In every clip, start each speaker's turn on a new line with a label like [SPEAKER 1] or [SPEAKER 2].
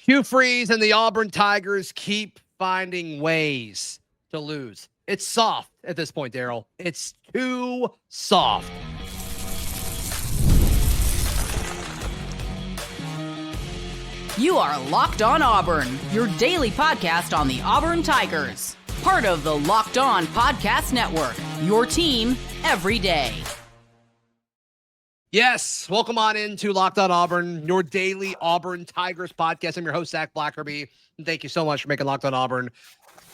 [SPEAKER 1] Hugh Freeze and the Auburn Tigers keep finding ways to lose. It's soft at this point, Daryl. It's too soft.
[SPEAKER 2] You are Locked On Auburn, your daily podcast on the Auburn Tigers. Part of the Locked On Podcast Network, your team every day.
[SPEAKER 1] Yes, welcome on into Locked On Auburn, your daily Auburn Tigers podcast. I'm your host, Zach Blackerby, and thank you so much for making Locked On Auburn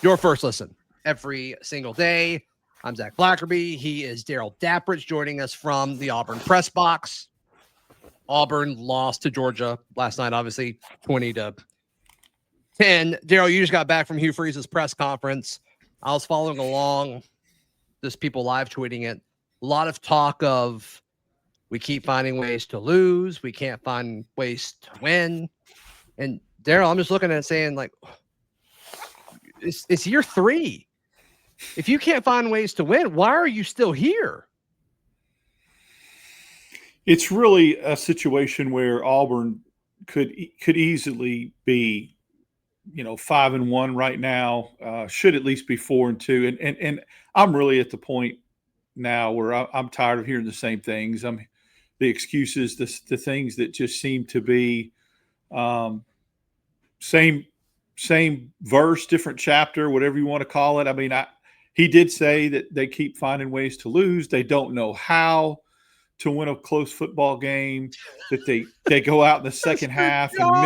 [SPEAKER 1] your first listen every single day. I'm Zach Blackerby. He is Daryl Dappridge joining us from the Auburn press box. Auburn lost to Georgia last night, obviously 20-10. Daryl, you just got back from Hugh Freeze's press conference. I was following along, just people live tweeting it. A lot of talk of we keep finding ways to lose. We can't find ways to win. And Daryl, I'm just looking at it saying, like, it's year 3. If you can't find ways to win, why are you still here?
[SPEAKER 3] It's really a situation where Auburn could easily be, 5-1 right now. Should at least be 4-2. And I'm really at the point now where I'm tired of hearing the same things. The excuses, the things that just seem to be same verse, different chapter, whatever you want to call it. I mean, he did say that they keep finding ways to lose. They don't know how to win a close football game, that they go out in the second half and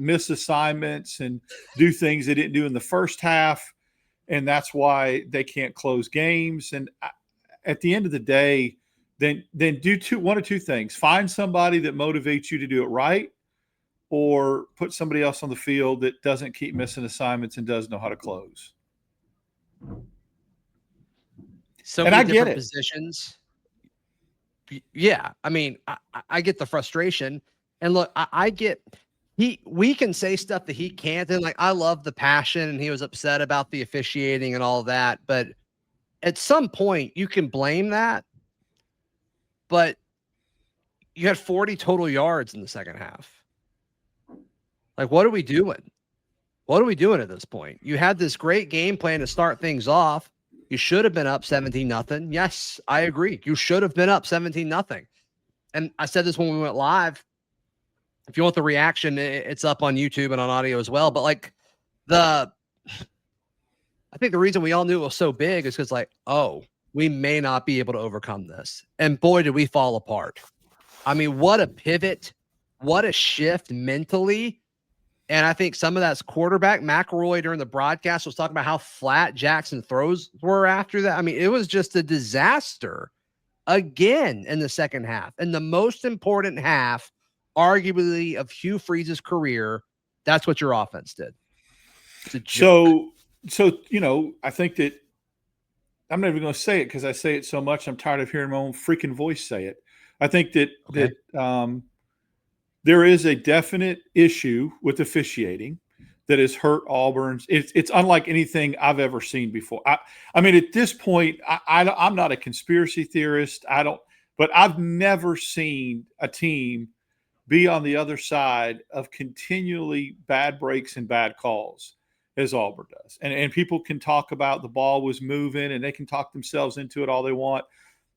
[SPEAKER 3] miss assignments and do things they didn't do in the first half, and that's why they can't close games. And at the end of the day, then do one of two things: find somebody that motivates you to do it right, or put somebody else on the field that doesn't keep missing assignments and does know how to close.
[SPEAKER 1] So many different positions. Yeah, I mean, I get the frustration, and look, I get we can say stuff that he can't, and like I love the passion, and he was upset about the officiating and all that, but at some point you can blame that. But you had 40 total yards in the second half. Like, what are we doing? What are we doing at this point? You had this great game plan to start things off. You should have been up 17-0. Yes, I agree. You should have been up 17-0. And I said this when we went live. If you want the reaction, it's up on YouTube and on audio as well. But like I think the reason we all knew it was so big is because we may not be able to overcome this. And boy, did we fall apart. I mean, what a pivot, what a shift mentally. And I think some of that's quarterback. McElroy during the broadcast was talking about how flat Jackson throws were after that. I mean, it was just a disaster again in the second half. And the most important half, arguably, of Hugh Freeze's career, that's what your offense did.
[SPEAKER 3] So, I think that I'm not even going to say it because I say it so much. I'm tired of hearing my own freaking voice say it. I think that there is a definite issue with officiating that has hurt Auburn's. It's unlike anything I've ever seen before. I mean, at this point, I'm not a conspiracy theorist. But I've never seen a team be on the other side of continually bad breaks and bad calls as Auburn does. And people can talk about the ball was moving and they can talk themselves into it all they want.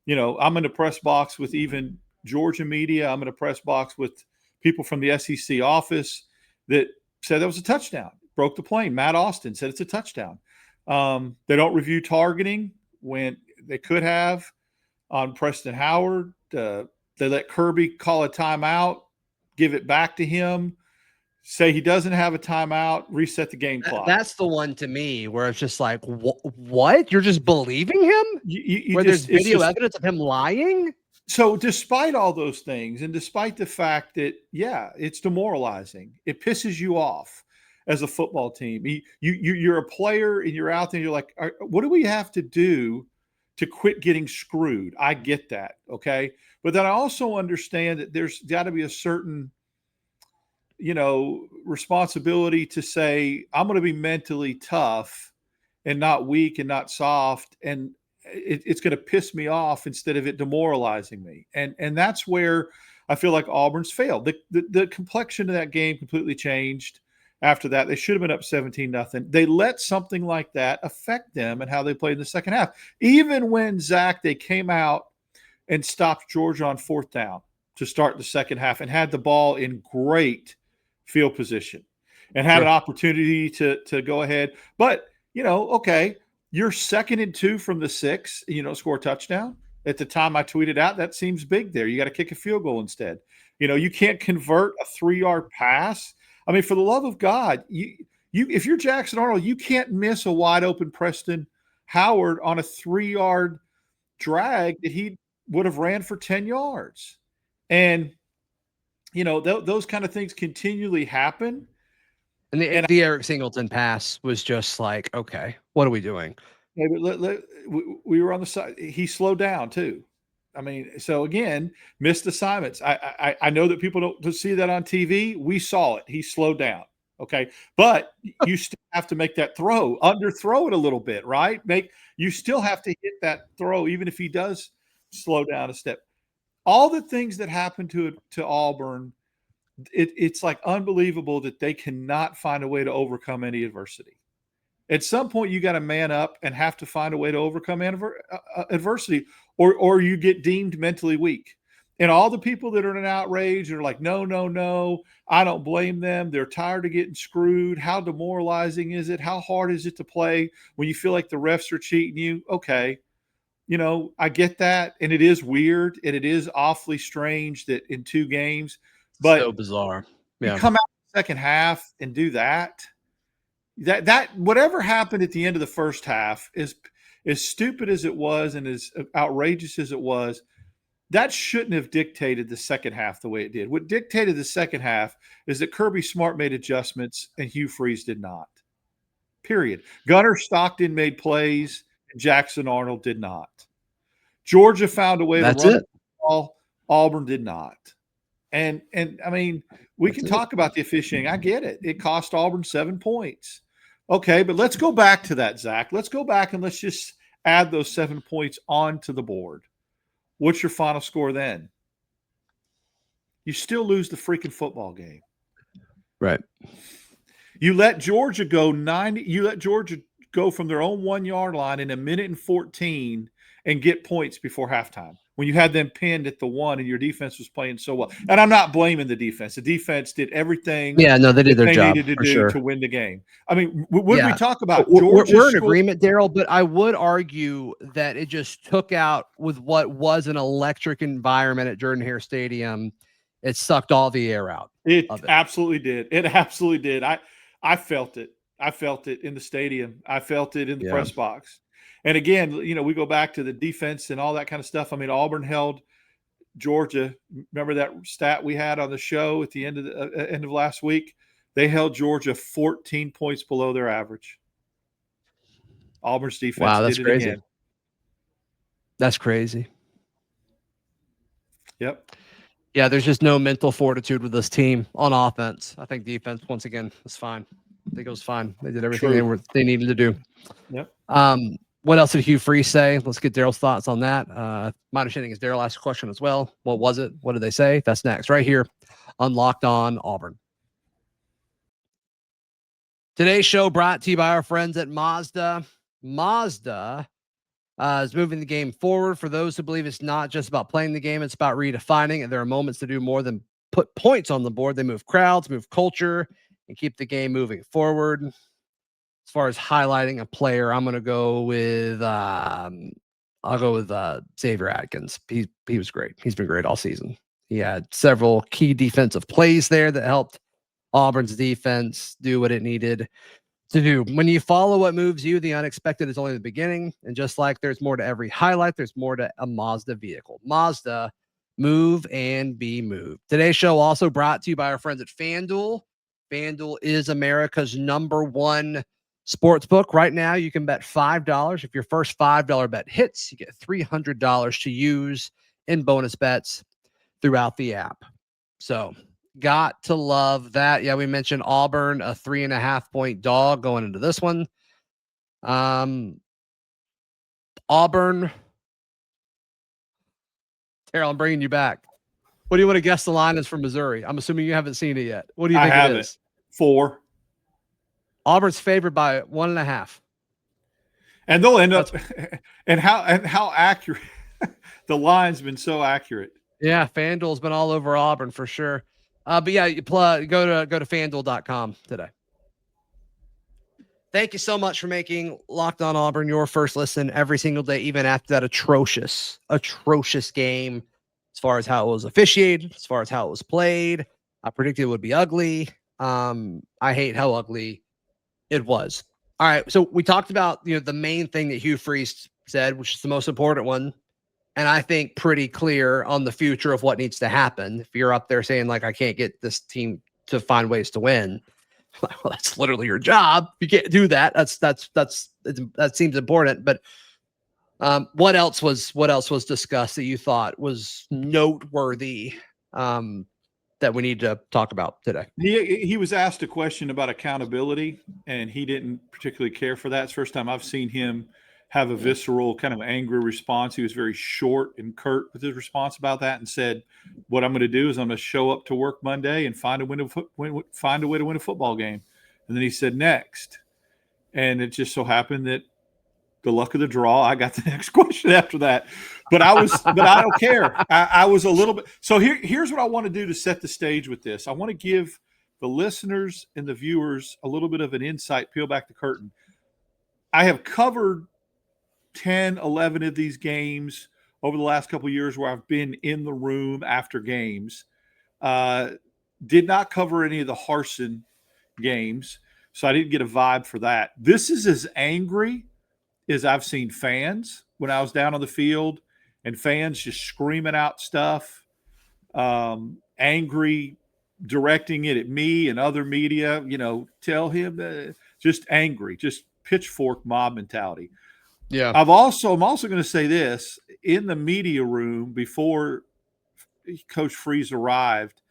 [SPEAKER 3] I'm in the press box with even Georgia media. I'm in a press box with people from the SEC office that said that was a touchdown. Broke the plane. Matt Austin said it's a touchdown. They don't review targeting when they could have on Preston Howard. They let Kirby call a timeout, give it back to him, say he doesn't have a timeout, reset the game clock.
[SPEAKER 1] That's the one to me where it's just like, what? You're just believing him? There's video evidence of him lying?
[SPEAKER 3] So despite all those things, and despite the fact that, it's demoralizing, it pisses you off as a football team. You're a player and you're out there and you're like, what do we have to do to quit getting screwed? I get that, okay? But then I also understand that there's got to be a certain, responsibility to say, I'm going to be mentally tough and not weak and not soft. And it's going to piss me off instead of it demoralizing me. And that's where I feel like Auburn's failed. The complexion of that game completely changed after that. They should have been up 17-0. They let something like that affect them and how they played in the second half. Even when, Zach, they came out and stopped Georgia on 4th down to start the second half and had the ball in great field position and had an opportunity to go ahead. But, okay, you're 2nd and 2 from the 6, and you don't score a touchdown. At the time I tweeted out, that seems big there. You got to kick a field goal instead. You can't convert a 3-yard pass. I mean, for the love of God, you if you're Jackson Arnold, you can't miss a wide open Preston Howard on a 3-yard drag that he would have ran for 10 yards. And, those kind of things continually happen.
[SPEAKER 1] And the Eric Singleton pass was just like, okay, what are we doing?
[SPEAKER 3] We were on the side. He slowed down too. I mean, so again, missed assignments. I know that people don't see that on TV. We saw it. He slowed down. Okay. But you still have to make that throw, underthrow it a little bit, right? You still have to hit that throw, even if he does slow down a step. All the things that happened to Auburn, it's like unbelievable that they cannot find a way to overcome any adversity. At some point, you got to man up and have to find a way to overcome adversity, or you get deemed mentally weak. And all the people that are in an outrage are like, no, I don't blame them. They're tired of getting screwed. How demoralizing is it? How hard is it to play when you feel like the refs are cheating you? Okay. I get that. And it is weird. And it is awfully strange that in 2 games, but
[SPEAKER 1] so bizarre. Yeah.
[SPEAKER 3] You come out in the second half and do that. That whatever happened at the end of the first half is as stupid as it was and as outrageous as it was. That shouldn't have dictated the second half the way it did. What dictated the second half is that Kirby Smart made adjustments and Hugh Freeze did not. Period. Gunnar Stockton made plays and Jackson Arnold did not. Georgia found a way to run the ball. Auburn did not. And I mean, we can talk about the officiating. I get it. It cost Auburn 7 points. Okay, but let's go back to that, Zach. Let's go back and let's just add those 7 points onto the board. What's your final score then? You still lose the freaking football game.
[SPEAKER 1] Right.
[SPEAKER 3] You let Georgia go 90. You let Georgia go from their own 1-yard line in 1:14 and get points before halftime when you had them pinned at the 1 and your defense was playing so well. And I'm not blaming the defense. The defense did everything.
[SPEAKER 1] Yeah, no, they did their job
[SPEAKER 3] needed to
[SPEAKER 1] for
[SPEAKER 3] do
[SPEAKER 1] sure
[SPEAKER 3] to win the game. I mean, when we talk about
[SPEAKER 1] Georgia, we're in agreement, Daryl, but I would argue that it just took out with what was an electric environment at Jordan-Hare Stadium. It sucked all the air out.
[SPEAKER 3] It absolutely did. It absolutely did. I felt it. I felt it in the stadium. I felt it in the press box. And again, we go back to the defense and all that kind of stuff. I mean, Auburn held Georgia. Remember that stat we had on the show at the end of last week? They held Georgia 14 points below their average. Auburn's defense.
[SPEAKER 1] Wow, that's
[SPEAKER 3] did it
[SPEAKER 1] crazy.
[SPEAKER 3] Again.
[SPEAKER 1] That's crazy.
[SPEAKER 3] Yep.
[SPEAKER 1] Yeah, there's just no mental fortitude with this team on offense. I think defense, once again, was fine. I think it was fine. They did everything they needed to do.
[SPEAKER 3] Yep.
[SPEAKER 1] What else did Hugh Freeze say? Let's get Daryl's thoughts on that. My understanding is Daryl asked a question as well. What was it? What did they say? That's next, right here on Locked On Auburn. Today's show brought to you by our friends at Mazda. Mazda is moving the game forward. For those who believe it's not just about playing the game, it's about redefining it. There are moments to do more than put points on the board. They move crowds, move culture, and keep the game moving forward. As far as highlighting a player, I'm going to go with Xavier Atkins. He was great. He's been great all season. He had several key defensive plays there that helped Auburn's defense do what it needed to do. When you follow what moves you, the unexpected is only the beginning. And just like there's more to every highlight, there's more to a Mazda vehicle. Mazda, move and be moved. Today's show also brought to you by our friends at FanDuel. FanDuel is America's #1 sports book. Right now, you can bet $5. If your first $5 bet hits, you get $300 to use in bonus bets throughout the app. So, got to love that. Yeah, we mentioned Auburn, a 3.5-point dog going into this one. Auburn. Terrell, I'm bringing you back. What do you want to guess the line is from Missouri? I'm assuming you haven't seen it yet. What do you think it is?
[SPEAKER 3] 4.
[SPEAKER 1] Auburn's favored by 1.5.
[SPEAKER 3] And they'll end up – and how accurate – the line's been so accurate.
[SPEAKER 1] Yeah, FanDuel's been all over Auburn for sure. But yeah, go to FanDuel.com today. Thank you so much for making Locked On Auburn your first listen every single day, even after that atrocious game. As far as how it was officiated, as far as how it was played, I predicted it would be ugly. I hate how ugly it was. All right, so we talked about the main thing that Hugh Freeze said, which is the most important one, and I think pretty clear on the future of what needs to happen. If you're up there saying like I can't get this team to find ways to win, well, that's literally your job. You can't do that. That seems important. But what else was discussed that you thought was noteworthy that we need to talk about today?
[SPEAKER 3] He was asked a question about accountability, and he didn't particularly care for that. It's the first time I've seen him have a visceral, kind of angry response. He was very short and curt with his response about that, and said, "What I'm going to do is I'm going to show up to work Monday and find a way to win a football game." And then he said, "Next," and it just so happened that the luck of the draw, I got the next question after that. But I don't care. I was a little bit. So here's what I want to do to set the stage with this. I want to give the listeners and the viewers a little bit of an insight, peel back the curtain. I have covered 10, 11 of these games over the last couple of years where I've been in the room after games. Did not cover any of the Harsin games, so I didn't get a vibe for that. This is as angry as I've seen fans when I was down on the field, and fans just screaming out stuff, angry, directing it at me and other media, tell him, just angry, just pitchfork mob mentality.
[SPEAKER 1] Yeah.
[SPEAKER 3] I'm also going to say this: in the media room before Coach Freeze arrived,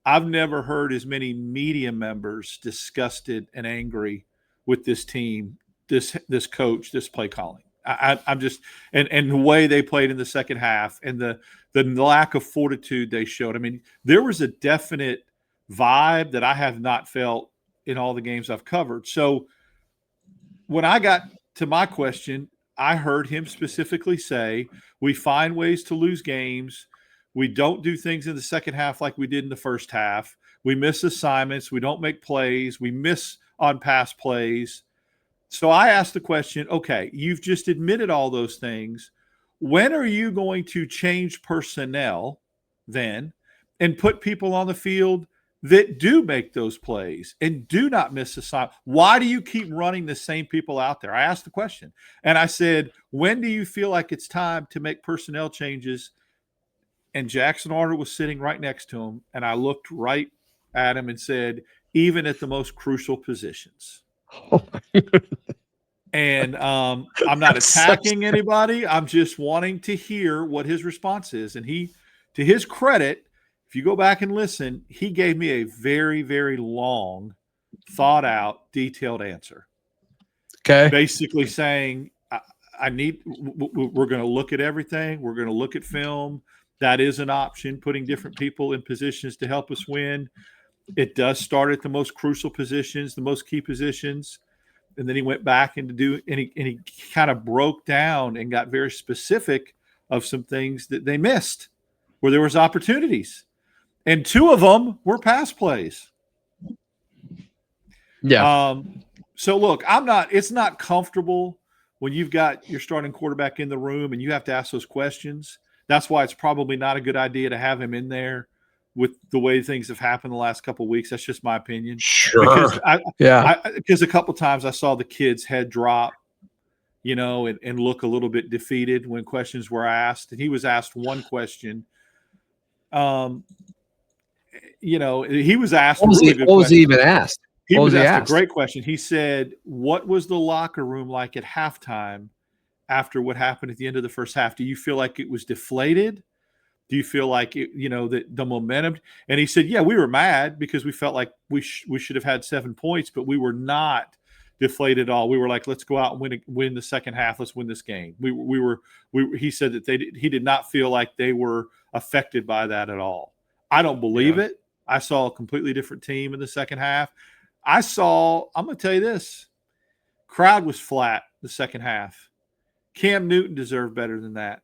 [SPEAKER 3] I've never heard as many media members disgusted and angry with this team, this coach, this play calling. I'm just and the way they played in the second half and the lack of fortitude they showed. I mean, there was a definite vibe that I have not felt in all the games I've covered. So when I got to my question, I heard him specifically say, "We find ways to lose games. We don't do things in the second half like we did in the first half. We miss assignments. We don't make plays. We miss on pass plays." So I asked the question, okay, you've just admitted all those things. When are you going to change personnel then and put people on the field that do make those plays and do not miss assignment? Why do you keep running the same people out there? I asked the question. And I said, when do you feel like it's time to make personnel changes? And Jackson Arnold was sitting right next to him. And I looked right at him and said, even at the most crucial positions. And I'm not attacking anybody. I'm just wanting to hear what his response is. And he, to his credit, if you go back and listen, he gave me a very, very long, thought out, detailed answer.
[SPEAKER 1] Okay.
[SPEAKER 3] Basically saying, we're going to look at everything. We're going to look at film. That is an option, putting different people in positions to help us win. It does start at the most crucial positions, the most key positions. And then he went back and he kind of broke down and got very specific of some things that they missed where there was opportunities. And 2 of them were pass plays.
[SPEAKER 1] Yeah.
[SPEAKER 3] So look, it's not comfortable when you've got your starting quarterback in the room and you have to ask those questions. That's why it's probably not a good idea to have him in there with the way things have happened the last couple of weeks. That's just my opinion.
[SPEAKER 1] Sure.
[SPEAKER 3] Because a couple of times I saw the kid's head drop, and look a little bit defeated when questions were asked. And he was asked one question. He was asked
[SPEAKER 1] what was he even asked?
[SPEAKER 3] He was asked a great question. He said, "What was the locker room like at halftime after what happened at the end of the first half? Do you feel like it was deflated? Do you feel like that the momentum?" And he said, "Yeah, we were mad because we felt like we should have had 7 points, but we were not deflated at all. We were like, let's go out and win the second half. Let's win this game." He said that he did not feel like they were affected by that at all. I don't believe it. I saw a completely different team in the second half. I'm going to tell you this, crowd was flat the second half. Cam Newton deserved better than that.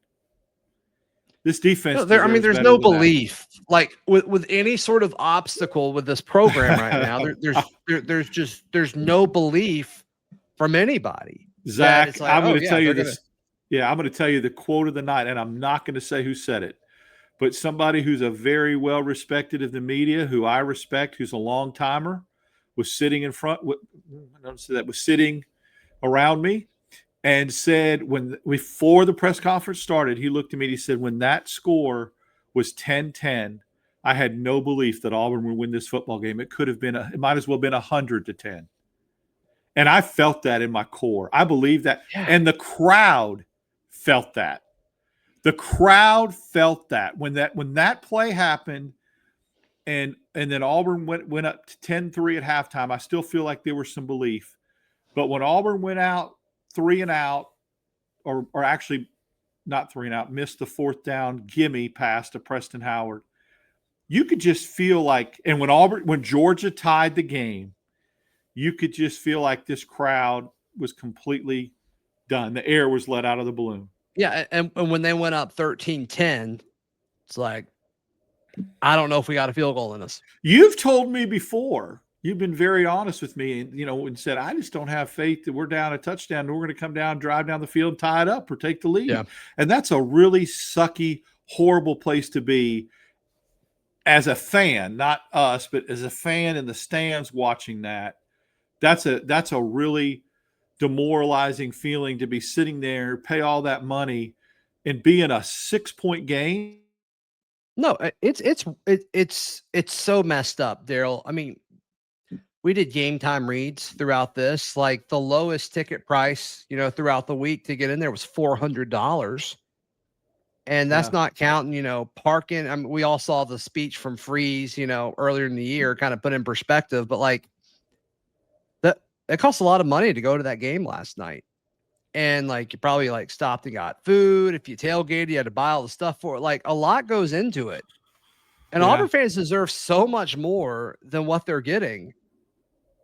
[SPEAKER 3] This defense
[SPEAKER 1] there's no belief. Like with any sort of obstacle with this program right now, there's no belief from anybody.
[SPEAKER 3] Zach, like, I'm going to tell you this. Yeah, I'm going to tell you the quote of the night, and I'm not going to say who said it, but somebody who's a very well respected of the media, who I respect, who's a long timer, was sitting in front. Was sitting around me, and said before the press conference started, he looked at me and he said, when that score was 10-10, I had no belief that Auburn would win this football game. It might as well have been 100-10. And I felt that in my core. I believe that. Yeah. And the crowd felt that. The crowd felt that when that play happened and then Auburn went up to 10-3 at halftime, I still feel like there was some belief. But when Auburn went out 3 and out, or actually not 3 and out, missed the fourth down gimme pass to Preston Howard, you could just feel like, and when Georgia tied the game, you could just feel like this crowd was completely done. The air was let out of the balloon.
[SPEAKER 1] Yeah, and when they went up 13-10, it's like, I don't know if we got a field goal in us.
[SPEAKER 3] You've told me before. You've been very honest with me, and said, I just don't have faith that we're down a touchdown and we're going to come down, drive down the field, tie it up, or take the lead.
[SPEAKER 1] Yeah.
[SPEAKER 3] And that's a really sucky, horrible place to be as a fan, not us, but as a fan in the stands watching that. That's a really demoralizing feeling to be sitting there, pay all that money, and be in a 6-point game.
[SPEAKER 1] No, it's so messed up, Daryl. I mean, we did game time reads throughout this. Like the lowest ticket price, throughout the week to get in there was $400. And that's not counting, parking. I mean, we all saw the speech from Freeze, earlier in the year, kind of put in perspective, but like it costs a lot of money to go to that game last night. And like, you probably like stopped and got food. If you tailgated, you had to buy all the stuff for it. Like a lot goes into it. And Auburn fans deserve so much more than what they're getting.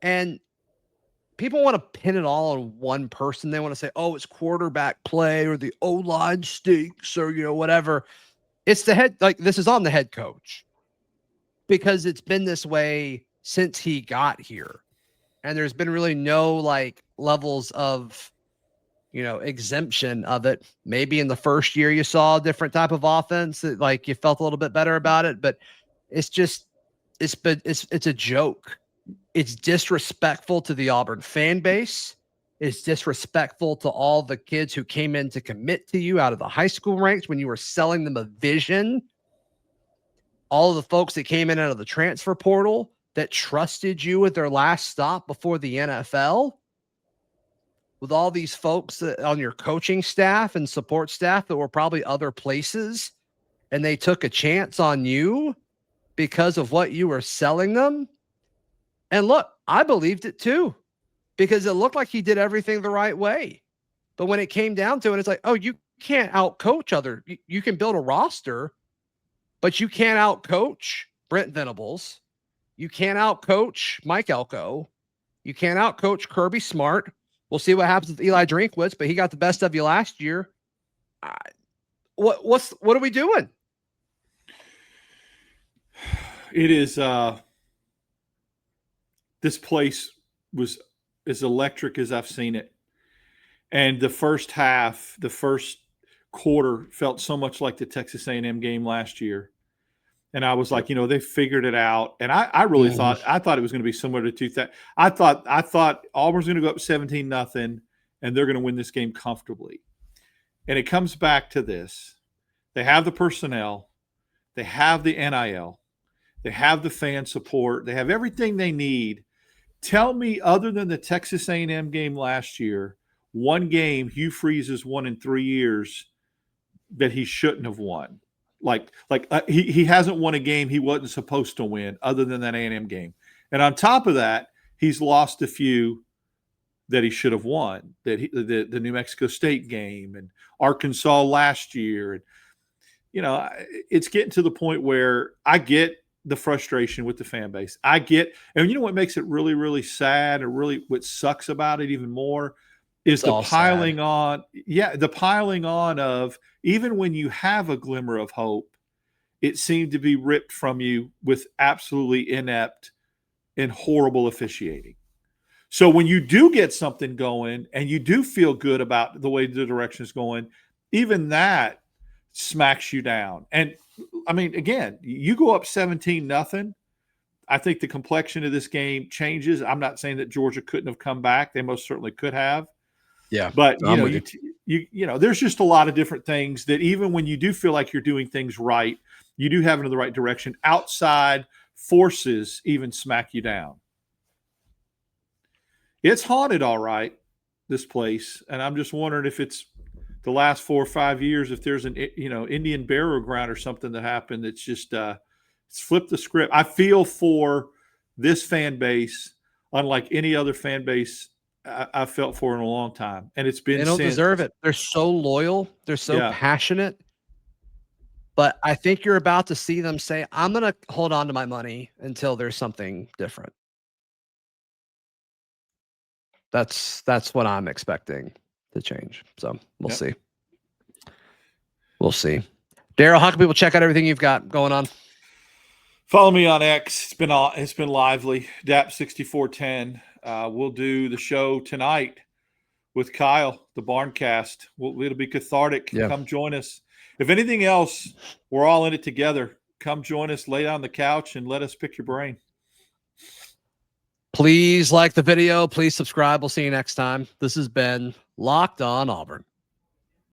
[SPEAKER 1] And people want to pin it all on one person. They want to say, oh, it's quarterback play or the O-line stinks or, whatever. It's the head. Like this is on the head coach because it's been this way since he got here. And there's been really no like levels of, exemption of it. Maybe in the first year you saw a different type of offense that like you felt a little bit better about it, but it's a joke. It's disrespectful to the Auburn fan base. It's disrespectful to all the kids who came in to commit to you out of the high school ranks when you were selling them a vision. All of the folks that came in out of the transfer portal that trusted you with their last stop before the NFL. With all these folks on your coaching staff and support staff that were probably other places, and they took a chance on you because of what you were selling them. And look, I believed it too, because it looked like he did everything the right way. But when it came down to it, it's like, oh, you can't out-coach you can build a roster, but you can't out-coach Brent Venables. You can't out-coach Mike Elko. You can't out-coach Kirby Smart. We'll see what happens with Eli Drinkwitz, but he got the best of you last year. What are we doing?
[SPEAKER 3] It is this place was as electric as I've seen it. And the first quarter felt so much like the Texas A&M game last year. And I was like, they figured it out. And I really thought it was going to be similar to 2000. I thought Auburn's going to go up 17-0 and they're going to win this game comfortably. And it comes back to this. They have the personnel. They have the NIL. They have the fan support. They have everything they need. Tell me, other than the Texas A&M game last year, one game Hugh Freeze has won in 3 years that he shouldn't have won. He hasn't won a game he wasn't supposed to win other than that A&M game. And on top of that, he's lost a few that he should have won, the New Mexico State game and Arkansas last year. And, it's getting to the point where I get the frustration with the fan base. I get, and you know what makes it really, really sad, and really what sucks about it even more is the piling on. Yeah, the piling on of, even when you have a glimmer of hope, it seemed to be ripped from you with absolutely inept and horrible officiating. So when you do get something going and you do feel good about the way the direction is going, even that smacks you down. And I mean, again, you go up 17-0. I think the complexion of this game changes. I'm not saying that Georgia couldn't have come back. They most certainly could have.
[SPEAKER 1] Yeah.
[SPEAKER 3] But there's just a lot of different things that, even when you do feel like you're doing things right, you do have it in the right direction, outside forces even smack you down. It's haunted, all right, this place. And I'm just wondering if it's the last 4 or 5 years, if there's an, Indian burial ground or something that happened that's just it's flipped the script. I feel for this fan base unlike any other fan base I've felt for in a long time. And it's been,
[SPEAKER 1] they don't deserve it. They're so loyal. They're so passionate. But I think you're about to see them say, I'm going to hold on to my money until there's something different. That's what I'm expecting to change. So we'll see. We'll see. Daryl, how can people check out everything you've got going on?
[SPEAKER 3] Follow me on X. It's been lively. DAP6410. We'll do the show tonight with Kyle, the Barncast. It'll be cathartic. Yeah. Come join us. If anything else, we're all in it together. Come join us, lay on the couch, and let us pick your brain.
[SPEAKER 1] Please like the video. Please subscribe. We'll see you next time. This has been Locked On Auburn.